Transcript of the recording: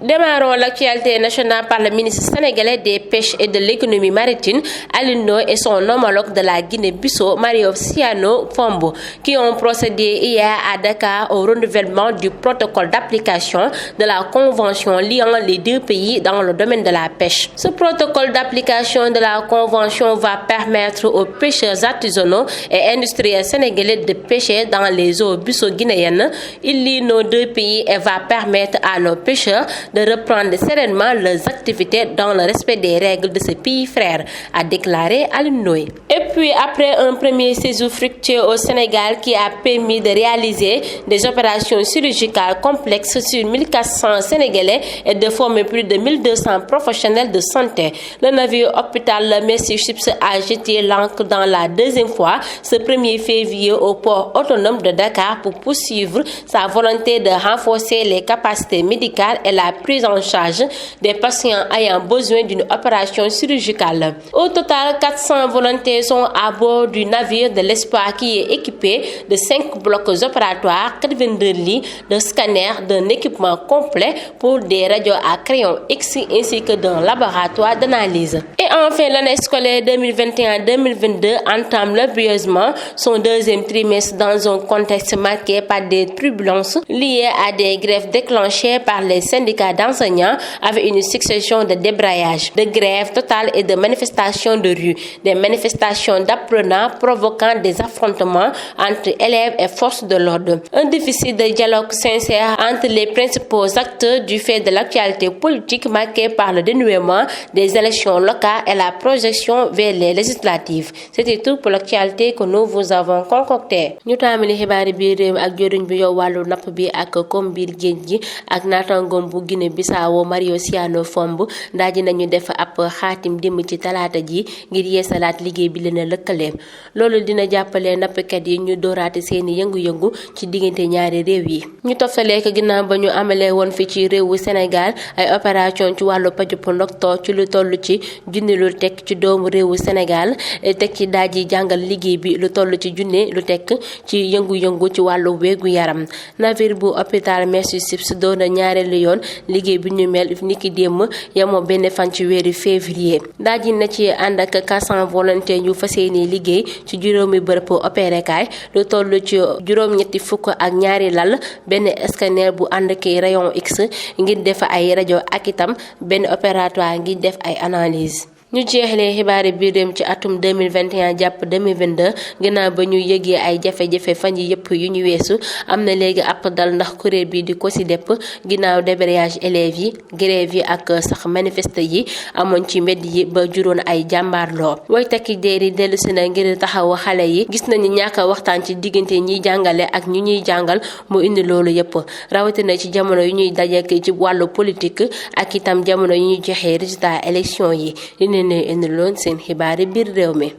Démarrons l'actualité nationale par le ministre sénégalais des Pêches et de l'économie maritime, Alioune Ndoye, et son homologue de la Guinée-Bissau, Mario Siano Fombo, qui ont procédé hier à Dakar au renouvellement du protocole d'application de la convention liant les deux pays dans le domaine de la pêche. Ce protocole d'application de la convention va permettre aux pêcheurs artisanaux et industriels sénégalais de pêcher dans les eaux bissau-guinéennes. Il lie nos deux pays et va permettre à nos pêcheurs de reprendre sereinement leurs activités dans le respect des règles de ce pays frère, a déclaré Alioune Ndoye. Et puis, après un premier séjour fructueux au Sénégal qui a permis de réaliser des opérations chirurgicales complexes sur 1400 Sénégalais et de former plus de 1200 professionnels de santé, le navire hôpital Merci Ships a jeté l'ancre dans la deuxième fois ce 1er février au port autonome de Dakar pour poursuivre sa volonté de renforcer les capacités médicales et la prise en charge des patients ayant besoin d'une opération chirurgicale. Au total, 400 volontaires sont à bord du navire de l'Espoir qui est équipé de 5 blocs opératoires, 82 lits de scanners, d'un équipement complet pour des radios à crayon X ainsi que d'un laboratoire d'analyse. Et enfin, l'année scolaire 2021-2022 entame laborieusement son deuxième trimestre dans un contexte marqué par des turbulences liées à des grèves déclenchées par les syndicats d'enseignants avec une succession de débrayages, de grèves totales et de manifestations de rue, des manifestations d'apprenants provoquant des affrontements entre élèves et forces de l'ordre. Un déficit de dialogue sincère entre les principaux acteurs du fait de l'actualité politique marquée par le dénouement des élections locales et la projection vers les législatives. C'était tout pour l'actualité que nous vous avons concocté. Ñu taamali xibaari biir réew ak joriñ bi yow wàllu napp bi ak kom biir géej gi ak naataangoom bu Guinée Bissau Mario Siano Fombo daaji nañu def ab xaatim démb ci talaata ji ngir yeesalaat liggéey bi leen lëkkaleem. Loolu dina jàppale nappkat yi ñu dooraate seeni yëngu-yëngu ci diggante ñaari réew yi. Ñu toftalee ko ginnaaw ba ñu amalee woon fi ci réewu Sénégal ay opération ci wàllu pajub ndoktoor ci lu toll ci junni lu tekk ci doomu réewu Sénégal teg ci daaji jàngal liggéey bi lu toll ci junne lu tekk ci yëngu-yëngu ci wàllu wéegu yaram. Navire bu hôpital Merci Ships doon na ñaareelu yoon liggéey bi ñu mel niki démb yemoo benn fan ci weeru février. daaji na ci ànd ak 400 volontaires yu fas yéene liggéey ci juróomi bërëb opérekaay lu toll ci juróom-ñetti fukk ak ñaari lal, benn scanner bu ànd ki rayon X ngir def ay rajo ak itam benn opératoire ngir def ay analyse. Ñu jeexalee xibaari biir réew ci atum 2021 jàpp 2022 ginnaaw ba ñu yëgee ay jafe-jafe fan yi yëpp yu ñu weesu am na léegi ab dal ndax kuréel bi di COSYDEP ginnaaw débrayage élèves yi grève yi ak sax manifeste yi amoon ci mbedd yi ba juróon ay jàmbaarloo. way takki déer yi dellusi na ngir taxaw xale yi gis nañu ñàkk waxtaan ci diggante ñiy jàngale ak ñu ñuy jàngal mu indi loolu yëpp rawatina ci jamono yu ñuy dajek ci wàllu politique ak itam jamono yu ñuy joxe résultat élection yi. ne indi loon seen xibaari biir réew mi.